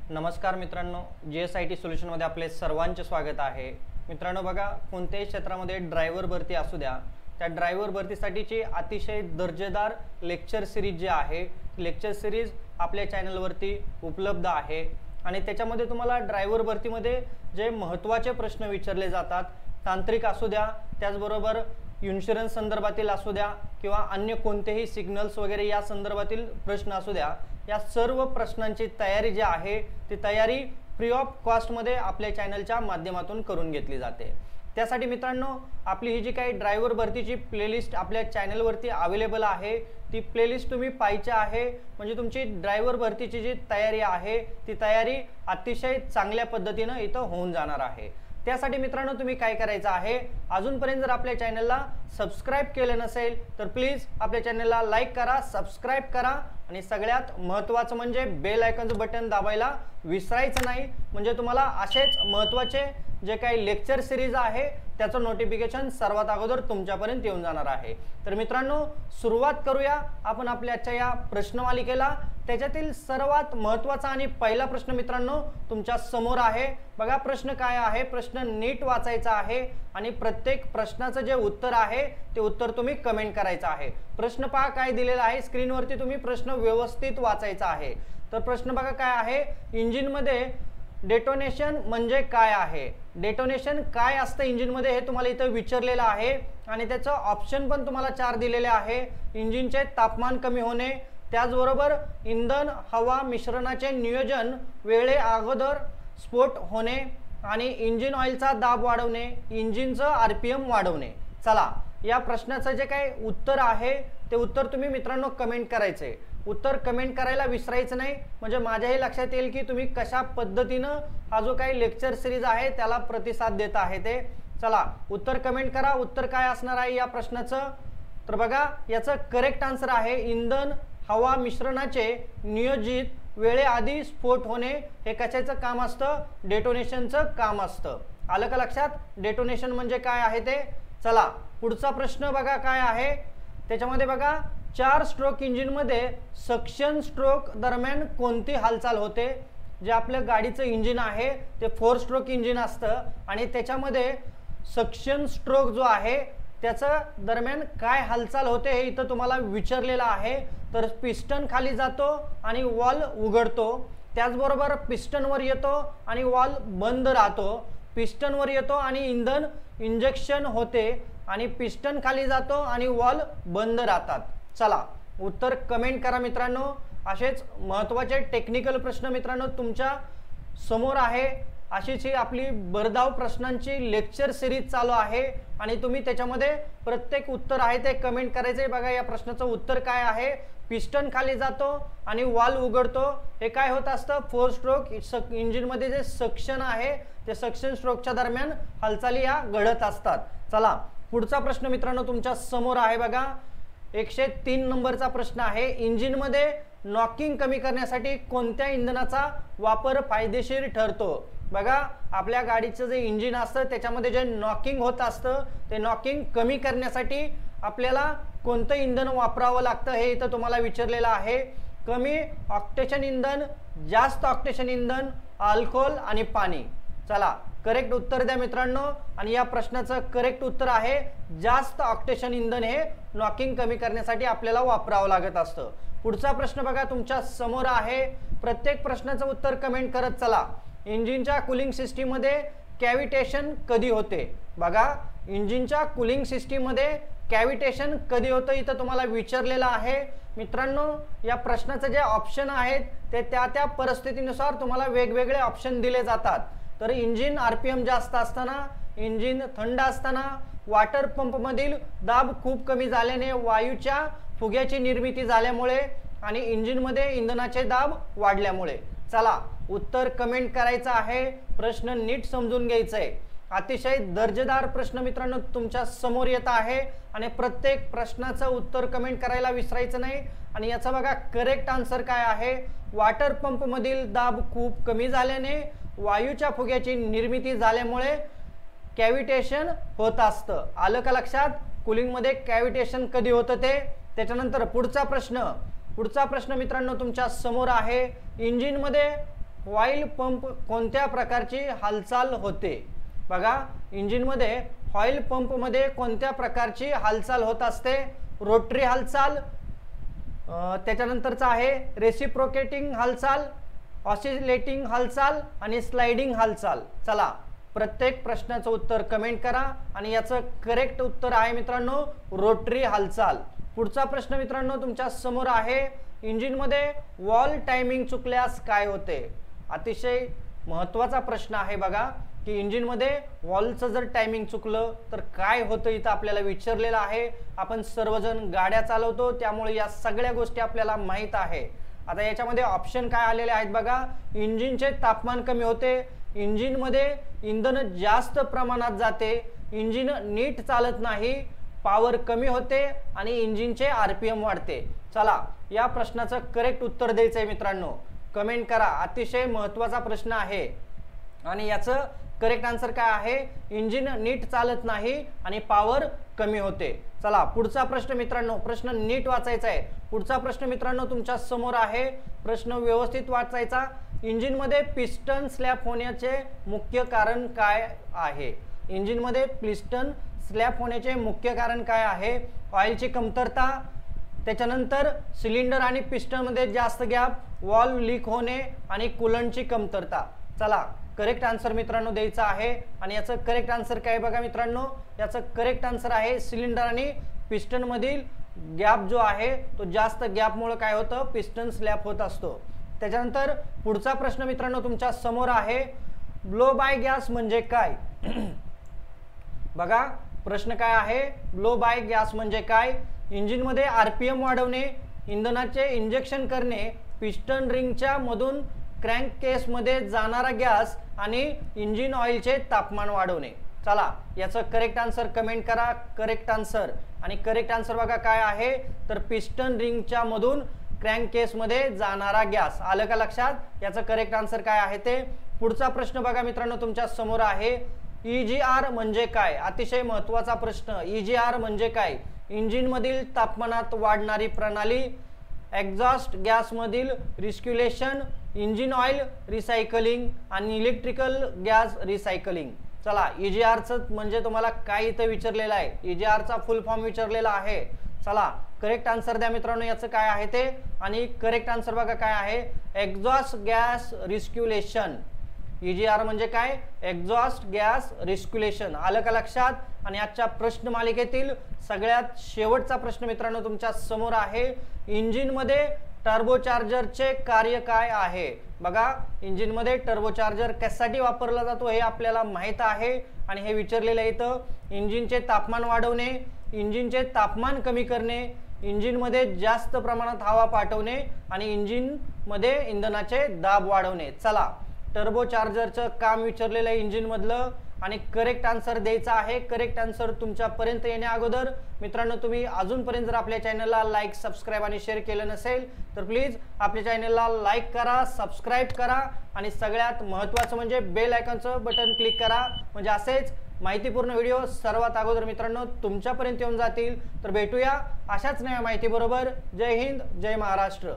नमस्कार मित्रांनो, GSIT सोल्युशनमध्ये आपले सर्वांचे स्वागत आहे। मित्रांनो बघा, कोणत्याही क्षेत्रामध्ये ड्रायव्हर भरती असू द्या, त्या ड्रायव्हर भरतीसाठीची अतिशय दर्जेदार लेक्चर सिरीज जी आहे, लेक्चर सिरीज आपल्या चॅनलवरती उपलब्ध आहे आणि त्याच्यामध्ये तुम्हाला ड्रायव्हर भरतीमध्ये जे महत्त्वाचे प्रश्न विचारले जातात, तांत्रिक असू द्या, त्याचबरोबर इन्शुरन्स संदर्भातील असू द्या किंवा अन्य कोणतेही सिग्नल्स वगैरे या संदर्भातील प्रश्न असू द्या, या सर्व प्रश्नांची तयारी जी आहे ती तयारी फ्री ऑफ कॉस्ट मध्ये आपल्या चॅनलच्या माध्यमातून करून घेतली जाते। त्यासाठी मित्रांनो, आपली ही जी काही ड्रायव्हर भरतीची प्लेलिस्ट आपल्या चॅनलवरती अवेलेबल आहे, ती प्लेलिस्ट तुम्ही पाहायची आहे, म्हणजे तुमची ड्रायव्हर भरतीची जी तयारी आहे ती तयारी अतिशय चांगल्या पद्धतीने इथं होऊन जाणार आहे। त्यासाठी मित्रांनो, तुम्ही काय करायचं आहे, अजूनपर्यंत जर आपल्या चॅनलला सबस्क्राइब केलं नसेल तर प्लीज आपल्या चॅनलला लाईक करा, सबस्क्राइब करा आणि सगळ्यात महत्त्वाचं म्हणजे बेल आयकॉनचं बटन दाबायला विसरायचं नाही, म्हणजे तुम्हाला असेच महत्त्वाचे जे काही लेक्चर सिरीज आहे त्याचं नोटिफिकेशन सर्वात अगोदर तुमच्यापर्यंत येऊन जाणार आहे। तर मित्रांनो, सुरुवात करूया आपण आपल्या आजच्या या प्रश्नमालिकेला। त्याच्यातील सर्वात महत्त्वाचा आणि पहिला प्रश्न मित्रांनो तुमच्या समोर आहे। बघा प्रश्न काय आहे, प्रश्न नीट वाचायचा आहे आणि प्रत्येक प्रश्नाचं जे उत्तर आहे ते उत्तर तुम्ही कमेंट करायचं आहे। प्रश्न पहा काय दिलेला आहे स्क्रीनवरती, तुम्ही प्रश्न व्यवस्थित वाचायचा आहे। तर प्रश्न बघा काय आहे, इंजिन मध्ये डेटोनेशन म्हणजे काय आहे, डेटोनेशन काय असतं इंजिन मध्ये हे तुम्हाला इथं विचारलेलं आहे आणि त्याचं ऑप्शन पण तुम्हाला 4 दिलेले आहे। इंजिनचे तापमान कमी होणे, त्याचबरोबर इंधन हवा मिश्रणाचे नियोजन वेळे अगोदर स्फोट होणे आणि इंजिन ऑइलचा दाब वाढवणे, इंजिनचं RPM वाढवणे। चला, या प्रश्नाचं जे काही उत्तर आहे ते उत्तर तुम्ही मित्रांनो कमेंट करायचे, उत्तर कमेंट करायला विसरायचं नाही, म्हणजे माझ्याही लक्षात येईल की तुम्ही कशा पद्धतीनं हा जो काही लेक्चर सिरीज आहे त्याला प्रतिसाद देत आहे ते। चला, उत्तर कमेंट करा, उत्तर काय असणार आहे या प्रश्नाचं। तर बघा, याचं करेक्ट आन्सर आहे इंधन हवा मिश्रणाचे नियोजित वेळेआधी स्फोट होणे। हे कशाचं काम असतं, डेटोनेशनचं काम असतं। आलं का लक्षात, डेटोनेशन म्हणजे काय आहे ते। चला, पुढचा प्रश्न बघा काय आहे, त्याच्यामध्ये बघा 4 स्ट्रोक इंजिन मध्ये सक्शन स्ट्रोक दरम्यान कोणती हालचाल होते। जे आपलं गाडीचं इंजिन आहे ते 4 स्ट्रोक इंजिन असतं आणि त्याच्यामध्ये सक्शन स्ट्रोक जो आहे त्याच्या दरम्यान काय हालचाल होते हे इथं तुम्हाला विचारलेलं आहे। तर पिस्टन खाली जातो आणि वॉल्व उघडतो, त्याचबरोबर पिस्टन वर येतो आणि वॉल्व बंद राहतो, पिस्टन वर येतो आणि इंधन इंजेक्शन होते आणि पिस्टन खाली जातो आणि वॉल्व बंद राहतात। चला, उत्तर कमेंट करा मित्रांनो। असेच महत्त्वाचे टेक्निकल प्रश्न मित्रांनो तुमच्या समोर आहे। अशीच ही आपली भरधाव प्रश्नांची लेक्चर सिरीज चालू आहे आणि तुम्ही त्याच्यामध्ये प्रत्येक उत्तर आहे ते कमेंट करायचे। बघा, या प्रश्नाचं उत्तर काय आहे, पिस्टन खाली जातो आणि वॉल्व उघडतो, हे काय होत असतं, 4 स्ट्रोक इंजिन मध्ये जे सक्शन आहे ते सक्शन स्ट्रोकच्या दरम्यान हालचाली या घडत असतात। चला, पुढचा प्रश्न मित्रांनो तुमच्या समोर आहे। बघा, 103 नंबरचा प्रश्न आहे, इंजिन मध्ये नॉकिंग कमी करण्यासाठी कोणत्या इंधनाचा वापर फायदेशीर ठरतो। बघा, आपल्या गाडीचं जे इंजिन असतं त्याच्यामध्ये जे नॉकिंग होत असतं ते नॉकिंग कमी करण्यासाठी आपल्याला कोणतं इंधन वापरावं लागतं हे इथं तुम्हाला विचारलेलं आहे। कमी ऑक्टेशन इंधन, जास्त ऑक्टेशन इंधन, अल्कोहोल आणि पाणी। चला, करेक्ट उत्तर द्या मित्रांनो आणि या प्रश्नाचं करेक्ट उत्तर आहे जास्त ऑक्टेशन इंधन हे नॉकिंग कमी करण्यासाठी आपल्याला वापरावं लागत असतं। पुढचा प्रश्न बघा तुमच्या समोर आहे, प्रत्येक प्रश्नाचं उत्तर कमेंट करत चला। इंजिनच्या कूलिंग सिस्टीम मध्ये कॅव्हिटेशन कधी होते। बघा, इंजिनच्या कूलिंग सिस्टीम मध्ये कॅव्हिटेशन कधी होतं इथं तुम्हाला विचारलेलं आहे। मित्रांनो, या प्रश्नाचे जे ऑप्शन आहेत ते त्या परिस्थितीनुसार तुम्हाला वेगवेगळे ऑप्शन दिले जातात। तर इंजिन RPM जास्त असताना, इंजिन थंड असताना, वॉटर पंप मधील दाब खूप कमी झाल्याने, वायूच्या फुग्याची निर्मिती झाल्यामुळे आणि इंजिन मध्ये इंधनाचे दाब वाढल्यामुळे। चला, उत्तर कमेंट करायचं आहे, प्रश्न नीट समजून घ्यायचा आहे। अतिशय दर्जेदार प्रश्न मित्रांनो तुमच्या समोर येत आहे आणि प्रत्येक प्रश्नाचं उत्तर कमेंट करायला विसरायचं नाही। आणि याचा बघा करेक्ट आन्सर काय आहे, वॉटर पंप मधील दाब खूप कमी झाल्याने, वायूच्या फुग्याची निर्मिती झाल्यामुळे कॅव्हिटेशन होत असतं। आलं का लक्षात, कूलिंग मध्ये कॅव्हिटेशन कधी होतं ते। त्याच्यानंतर पुढचा प्रश्न मित्रांनो तुमच्या समोर आहे, इंजिन मध्ये ऑइल पंप कोणत्या प्रकारची हालचाल होते? बघा, इंजिनमध्ये ऑइल पंप मध्ये कोणत्या प्रकारची हालचाल होत असते? रोटरी हालचाल, त्याच्यानंतरचा आहे रेसिप्रोकेटिंग हालचाल, ऑसिलेटिंग हालचाल आणि स्लाइडिंग हालचाल. चला, प्रत्येक प्रश्नाचं उत्तर कमेंट करा आणि याचं करेक्ट उत्तर आहे मित्रांनो रोटरी हालचाल. पुढचा प्रश्न मित्रांनो तुमच्या समोर आहे, इंजिनमध्ये वॉल टायमिंग चुकल्यास काय होते? अतिशय महत्त्वाचा प्रश्न आहे बघा, की इंजिनमध्ये वॉलचं जर टायमिंग चुकलं तर काय होतं इथं आपल्याला विचारलेलं आहे. आपण सर्वजण गाड्या चालवतो त्यामुळे या सगळ्या गोष्टी आपल्याला माहीत आहे. आता याच्यामध्ये ऑप्शन काय आलेले आहेत बघा, इंजिनचे तापमान कमी होते, इंजिनमध्ये इंधन जास्त प्रमाणात जाते, इंजिन नीट चालत नाही, पॉवर कमी होते आणि इंजिनचे आरपीएम वाढते. चला, या प्रश्नाचं करेक्ट उत्तर द्यायचं आहे मित्रांनो, कमेंट करा. अतिशय महत्त्वाचा प्रश्न आहे आणि याचं करेक्ट आन्सर काय आहे? इंजिन नीट चालत नाही आणि पॉवर कमी होते. चला, पुढचा प्रश्न मित्रांनो, प्रश्न नीट वाचायचा आहे. पुढचा प्रश्न मित्रांनो तुमच्या समोर आहे, प्रश्न व्यवस्थित वाचायचा. इंजिनमध्ये पिस्टन स्लॅप होण्याचे मुख्य कारण काय आहे? इंजिनमध्ये पिस्टन स्लॅप होण्याचे मुख्य कारण काय आहे? ऑइलची कमतरता, त्याच्यानंतर सिलेंडर आणि पिस्टन मध्ये जास्त गॅप, वॉल्व लीक होणे आणि कूलंटची कमतरता. चला, करेक्ट आन्सर मित्रांनो द्यायचा आहे आणि याचं करेक्ट आन्सर काय बघा मित्रांनो, याचं करेक्ट आन्सर आहे सिलेंडर आणि पिस्टन मधील गॅप जो आहे तो जास्त गॅपमुळे काय होतं? पिस्टन स्लॅप होत असतो. त्याच्यानंतर पुढचा प्रश्न मित्रांनो तुमच्या समोर आहे, ब्लो बाय गॅस म्हणजे काय? बघा, प्रश्न काय आहे, ब्लो बाय गॅस म्हणजे काय? इंजिनमध्ये आरपीएम वाढवणे, इंधनाचे इंजेक्शन करणे, पिस्टन रिंगच्या मधून क्रँक केसमध्ये जाणारा गॅस आणि इंजिन ऑइलचे तापमान वाढवणे. चला, याचं करेक्ट आन्सर कमेंट करा, करेक्ट आन्सर. आणि करेक्ट आन्सर बघा काय आहे, तर पिस्टन रिंगच्या मधून क्रँक केसमध्ये जाणारा गॅस. आलं का लक्षात? याचं करेक्ट आन्सर काय आहे ते. पुढचा प्रश्न बघा मित्रांनो तुमच्या समोर आहे, EGR म्हणजे काय? अतिशय महत्त्वाचा प्रश्न. EGR म्हणजे काय? इंजिन मधील तापमानात वाढणारी प्रणाली, एक्झॉस्ट गॅस मधील रिस्क्युलेशन, इंजिन ऑइल रिसायकलिंग आणि इलेक्ट्रिकल गॅस रिसायकलिंग. चला, EGR चं म्हणजे तुम्हाला काय इथं विचारलेलं आहे? EGR चा फुल फॉर्म विचारलेला आहे. चला, करेक्ट आन्सर द्या मित्रांनो, याचं काय आहे ते. आणि करेक्ट आन्सर बघा काय आहे, एक्झॉस्ट गॅस रिस्क्युलेशन. EGR म्हणजे काय? Exhaust gas recirculation. आलं का लक्षात? आणि आजच्या प्रश्न मालिकेतील सगळ्यात शेवटचा प्रश्न मित्रांनो तुमच्या समोर आहे, इंजिनमध्ये टर्बोचार्जरचे कार्य काय आहे? बघा, इंजिनमध्ये टर्बोचार्जर कशासाठी वापरला जातो हे आपल्याला माहित आहे आणि हे विचारलेलं आहे इथं. इंजिनचे तापमान वाढवणे, इंजिनचे तापमान कमी करणे, इंजिनमध्ये जास्त प्रमाणात हवा पाठवणे आणि इंजिनमध्ये इंधनाचे दाब वाढवणे. चला, टर्बोचार्जरचं काम विचारलेलं आहे इंजिन मधलं आणि करेक्ट आन्सर द्यायचा आहे. करेक्ट आन्सर तुमच्यापर्यंत येण्या अगोदर मित्रांनो तुम्ही अजूनपर्यंत जर आपल्या चॅनलला लाईक, सबस्क्राईब आणि शेअर केलं नसेल तर प्लीज आपल्या चॅनलला लाईक करा, सबस्क्राईब करा आणि सगळ्यात महत्त्वाचं म्हणजे बेल आयकॉनचं बटन क्लिक करा, म्हणजे असेच माहितीपूर्ण व्हिडिओ सर्वात अगोदर मित्रांनो तुमच्यापर्यंत येऊन जातील. तर भेटूया अशाच नव्या माहिती बरोबर. जय हिंद, जय महाराष्ट्र.